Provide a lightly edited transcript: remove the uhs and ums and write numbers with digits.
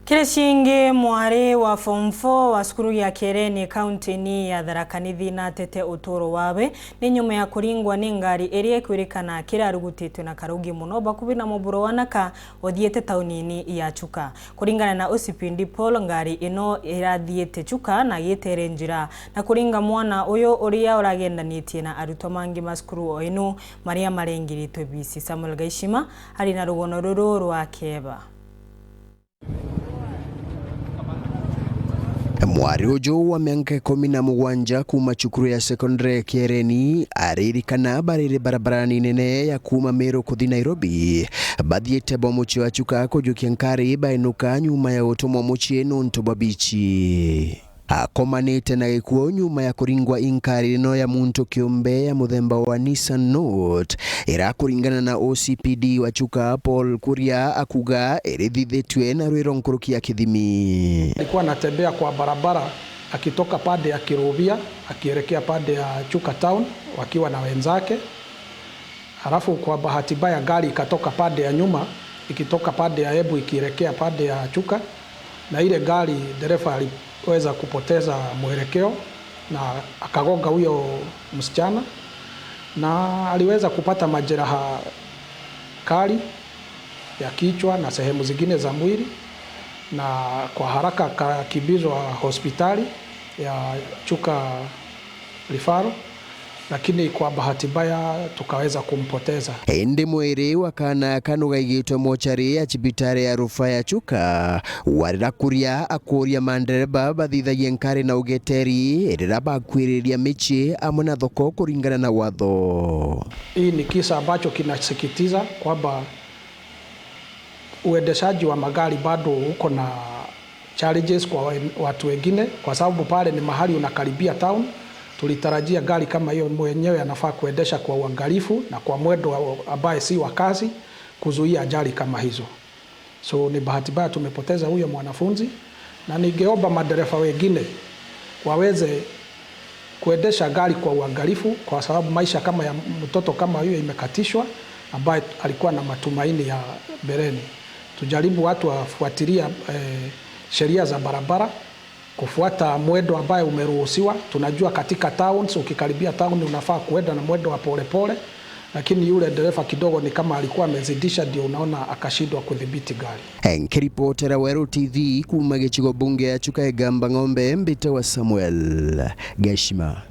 Kireshinge mware wa form 4 wa skuru ya Kereni county ni ya Tharaka Nithi na tete utoro wawe ni nyuma ya kuringwa ni ngari iria kwirikana kirarugutitwe na karugi muno bakubi na muburo wanaka othiete taunini ya Chuka. Kuringana na Osipindi Paul, ngari ino irathiete Chuka na yetere njira na kuringa mwana uyo uria uragendanitie na aruto mangi maskuru o ino maria marengiritwe BC. Samuel Gaishima hari na rugono ruru rwa Keba. Mwari ujo wa miaka 17 kuma cukuru ya secondary Kereni aririkana barire barabarani nene ya kuma Meru kuthi Nairobi bathiete bomuchi wa Chuka kujukia nkari bainuka nyuma ya utumwa muchi nonto babichi. Akomanite na gikuo nyuma ya kuringwa inkari ino ya muntu kiumbe ya muthemba wa Nissan Note irakuringana na OCPD wa Chuka Paul Kuria akuga irithithetwe na rwiro nkuruki ya kithimi. Alikuwa anatembea kwa barabara akitoka pande ya Kirubia akielekea pande ya Chuka town wakiwa na wenzake. Halafu kwa bahati mbaya gari ikatoka pande ya nyuma ikitoka pande ya Embu ikielekea pande ya Chuka, na ile gari dereva aliweza kupoteza mwelekeo na akagonga huyo msichana na aliweza kupata majeraha kali ya kichwa na sehemu zingine za mwili, na kwa haraka akakimbizwa hospitali ya Chuka Referral, lakini kwa bahati mbaya tukaweza kumpoteza. Ende mwere wakana kanugaigitwe mochari ya chibitare ya rufaa ya Chuka warira kuria akoria mandereba bathithagia nkari na ugeteri irira bakwiriria michi amwe na thoko kuringana na watho. Hii ni kisa ambacho kinasikitiza kwamba uendeshaji wa magari bado uko na challenges kwa watu wengine, kwa sababu pale ni mahali unakaribia town. Tulitarajia gari kama hiyo mwenyewe anafaa kuendesha kwa uangalifu na kwa mwendo ambaye si wa kasi kuzuia ajali kama hizo. So ni bahati mbaya tumepoteza huyo mwanafunzi, na ningeomba madereva wengine waweze kuendesha gari kwa uangalifu, kwa sababu maisha kama ya mtoto kama huyo imekatishwa ambaye alikuwa na matumaini ya mbeleni. Tujaribu watu wafuatilia sheria za barabara, kufuata mwendo ambaye umeruhusiwa. Tunajua katika towns ukikaribia town unafaa kuenda na mwendo wa polepole, lakini yule dereva kidogo ni kama alikuwa amezidisha, ndio unaona akashindwa kudhibiti gari. Nkiripotera Weru TV kuma gicigo bunge ya Chuka Egamba Ng'ombe, mbite wa Samuel Gaishima.